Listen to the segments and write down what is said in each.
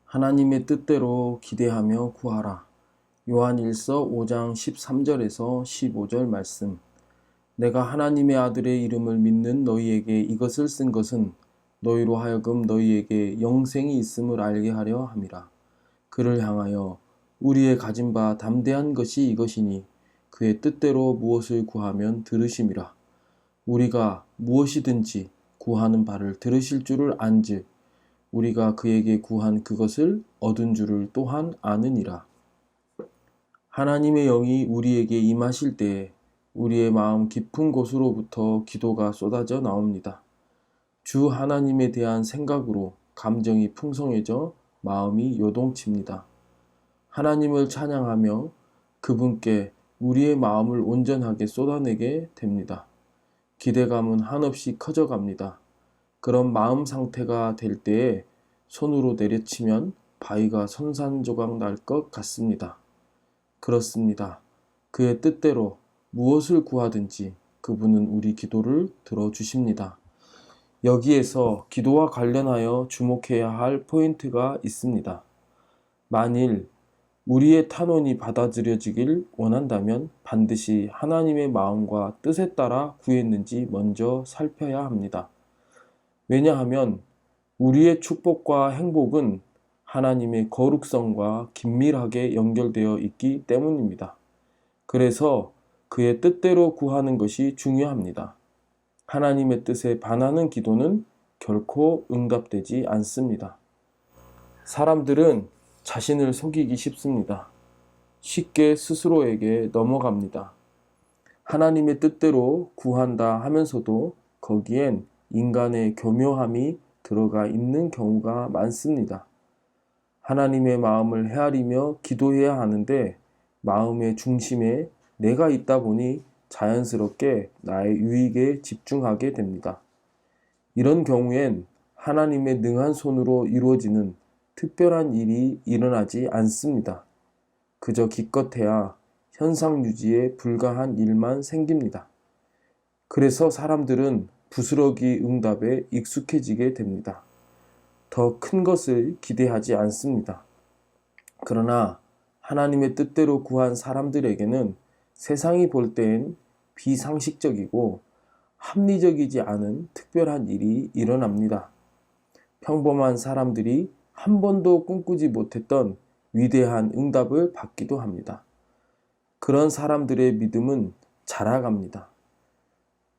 하나님의 뜻대로 기대하며 구하라. 요한일서 5장 13절에서 15절 말씀. 내가 하나님의 아들의 이름을 믿는 너희에게 이것을 쓴 것은 너희로 하여금 너희에게 영생이 있음을 알게 하려 함이라. 그를 향하여 우리의 가진 바 담대한 것이 이것이니 그의 뜻대로 무엇을 구하면 들으심이라. 우리가 무엇이든지 구하는 바를 들으실 줄을 안즉 우리가 그에게 구한 그것을 얻은 줄을 또한 아느니라. 하나님의 영이 우리에게 임하실 때에 우리의 마음 깊은 곳으로부터 기도가 쏟아져 나옵니다. 주 하나님에 대한 생각으로 감정이 풍성해져 마음이 요동칩니다. 하나님을 찬양하며 그분께 우리의 마음을 온전하게 쏟아내게 됩니다. 기대감은 한없이 커져갑니다. 그런 마음 상태가 될 때에 손으로 내려치면 바위가 선산조각 날 것 같습니다. 그렇습니다. 그의 뜻대로 무엇을 구하든지 그분은 우리 기도를 들어주십니다. 여기에서 기도와 관련하여 주목해야 할 포인트가 있습니다. 만일 우리의 탄원이 받아들여지길 원한다면 반드시 하나님의 마음과 뜻에 따라 구했는지 먼저 살펴야 합니다. 왜냐하면 우리의 축복과 행복은 하나님의 거룩성과 긴밀하게 연결되어 있기 때문입니다. 그래서 그의 뜻대로 구하는 것이 중요합니다. 하나님의 뜻에 반하는 기도는 결코 응답되지 않습니다. 사람들은 자신을 속이기 쉽습니다. 쉽게 스스로에게 넘어갑니다. 하나님의 뜻대로 구한다 하면서도 거기엔 인간의 교묘함이 들어가 있는 경우가 많습니다. 하나님의 마음을 헤아리며 기도해야 하는데 마음의 중심에 내가 있다 보니 자연스럽게 나의 유익에 집중하게 됩니다. 이런 경우엔 하나님의 능한 손으로 이루어지는 특별한 일이 일어나지 않습니다. 그저 기껏해야 현상 유지에 불과한 일만 생깁니다. 그래서 사람들은 부스러기 응답에 익숙해지게 됩니다. 더 큰 것을 기대하지 않습니다. 그러나 하나님의 뜻대로 구한 사람들에게는 세상이 볼 때엔 비상식적이고 합리적이지 않은 특별한 일이 일어납니다. 평범한 사람들이 한 번도 꿈꾸지 못했던 위대한 응답을 받기도 합니다. 그런 사람들의 믿음은 자라갑니다.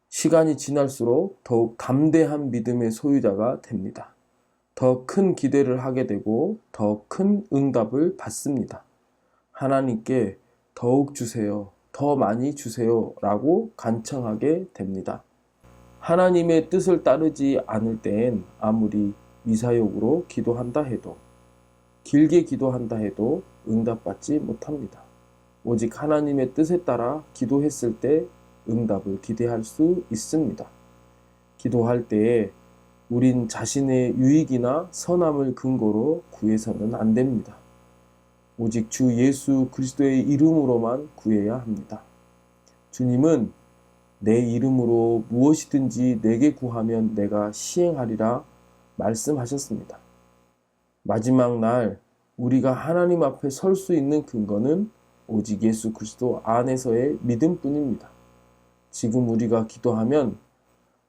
시간이 지날수록 더욱 담대한 믿음의 소유자가 됩니다. 더 큰 기대를 하게 되고 더 큰 응답을 받습니다. 하나님께 더욱 주세요, 더 많이 주세요 라고 간청하게 됩니다. 하나님의 뜻을 따르지 않을 때엔 아무리 미사역으로 기도한다 해도 길게 기도한다 해도 응답받지 못합니다. 오직 하나님의 뜻에 따라 기도했을 때 응답을 기대할 수 있습니다. 기도할 때에 우린 자신의 유익이나 선함을 근거로 구해서는 안 됩니다. 오직 주 예수 그리스도의 이름으로만 구해야 합니다. 주님은 내 이름으로 무엇이든지 내게 구하면 내가 시행하리라 말씀하셨습니다. 마지막 날 우리가 하나님 앞에 설 수 있는 근거는 오직 예수 그리스도 안에서의 믿음뿐입니다. 지금 우리가 기도하면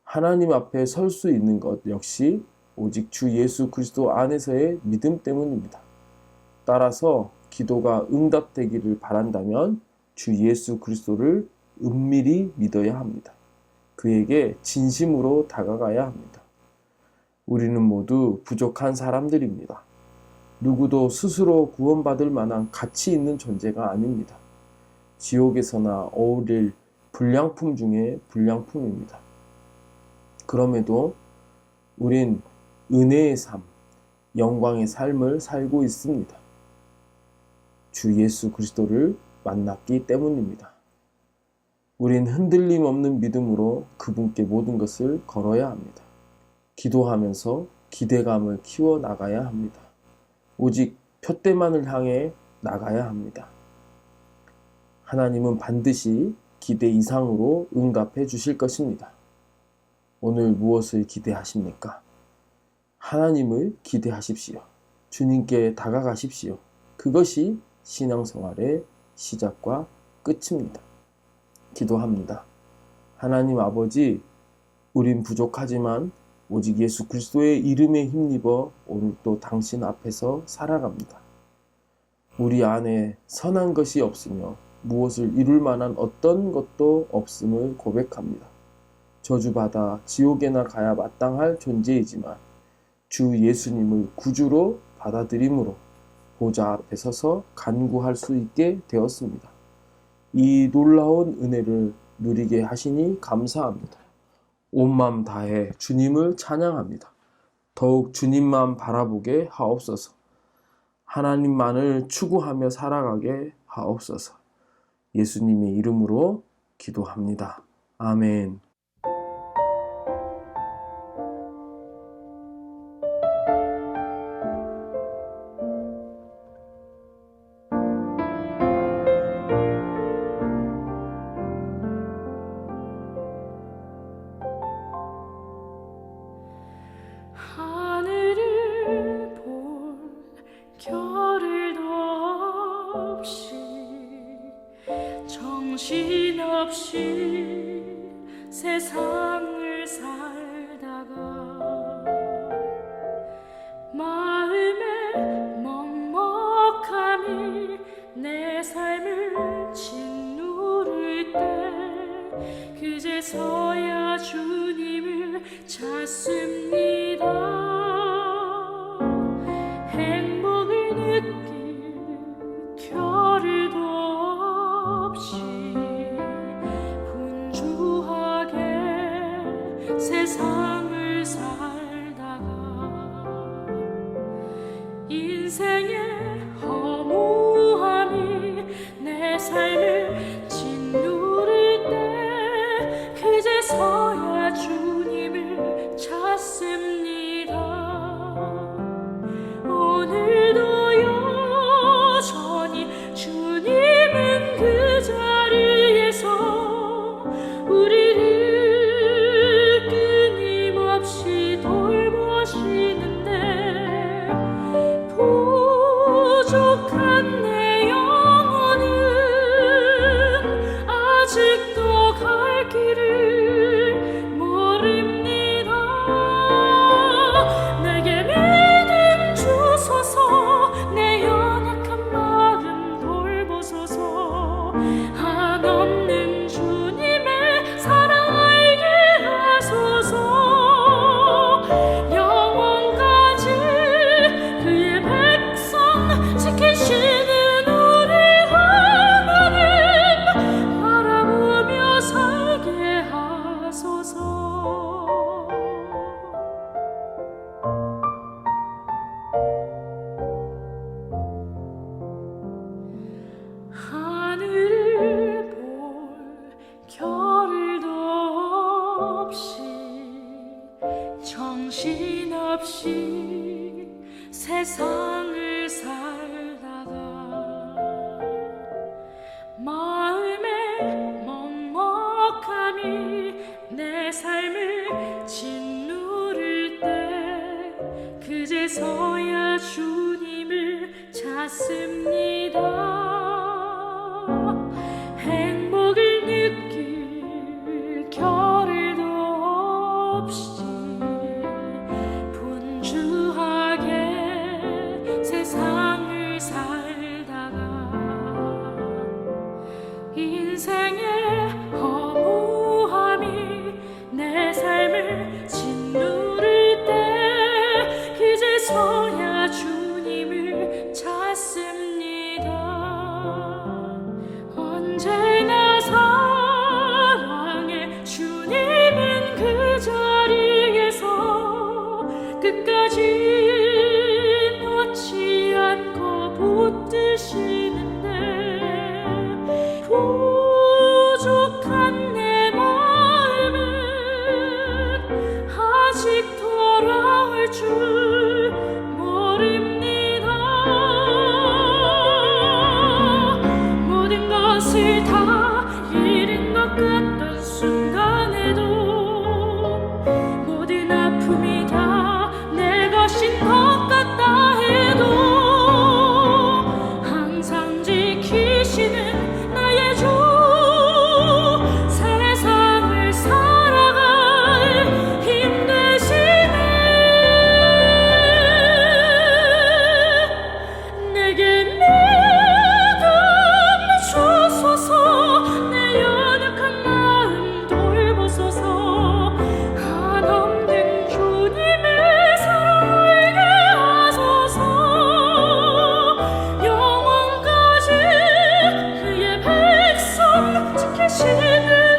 하나님 앞에 설 수 있는 것 역시 오직 주 예수 그리스도 안에서의 믿음 때문입니다. 따라서 기도가 응답되기를 바란다면 주 예수 그리스도를 은밀히 믿어야 합니다. 그에게 진심으로 다가가야 합니다. 우리는 모두 부족한 사람들입니다. 누구도 스스로 구원받을 만한 가치 있는 존재가 아닙니다. 지옥에서나 어울릴 불량품 중에 불량품입니다. 그럼에도 우린 은혜의 삶, 영광의 삶을 살고 있습니다. 주 예수 그리스도를 만났기 때문입니다. 우린 흔들림 없는 믿음으로 그분께 모든 것을 걸어야 합니다. 기도하면서 기대감을 키워 나가야 합니다. 오직 표대만을 향해 나가야 합니다. 하나님은 반드시 기대 이상으로 응답해 주실 것입니다. 오늘 무엇을 기대하십니까? 하나님을 기대하십시오. 주님께 다가가십시오. 그것이 신앙생활의 시작과 끝입니다. 기도합니다. 하나님 아버지, 우린 부족하지만 오직 예수 그리스도의 이름에 힘입어 오늘도 당신 앞에서 살아갑니다. 우리 안에 선한 것이 없으며 무엇을 이룰 만한 어떤 것도 없음을 고백합니다. 저주받아 지옥에나 가야 마땅할 존재이지만 주 예수님을 구주로 받아들임으로 보좌 앞에 서서 간구할 수 있게 되었습니다. 이 놀라운 은혜를 누리게 하시니 감사합니다. 온 마음 다해 주님을 찬양합니다. 더욱 주님만 바라보게 하옵소서. 하나님만을 추구하며 살아가게 하옵소서. 예수님의 이름으로 기도합니다. 아멘. 하늘을 볼 겨를도 없이 정신없이 세상을 살다가 마음에 먹먹함이 내 삶을 짓누를 때 그제서야 주님을 찾습니다. 행복을 느낄 겨를도 없이 분주하게 세상을 살다가 인생의 허무함이 내 삶을 짓누를 때 그제서야 주님을 찾습니다. 오늘도 여전히 주님은 그 자리에서 우리를 끊임없이 돌보시는데 부족한 내 영혼은 아직도 갈 길을 모릅니다. 내게 믿음 주소서. 내 연약한 마음 돌보소서. 한없는 주님의 사랑 알게 하소서. 영원까지 그의 백성 지키시는 우리 하나님 바라보며 살게 하소서. 하늘을 볼 겨를도 없이 정신없이 세상을 살다가 마음에 먹먹함이 내 삶을 짓누를 때 그제서야 주님을 찾습니다. 행복을 느낄 겨를도 없이 분주하게 세상을 살다가 인생의 허무함이 내 삶을 짓누를 때 그제서야 주님을 찾습니다. 언제나 사랑해 주님은 그 자리에서 끝까지 놓지 않고 붙드시는데 부족한 내 마음은 아직 돌아올 줄 모릅니다. 모든 것을 다 잃은 것 같던 순간에도 모든 아픔이 다 내 것인 당신을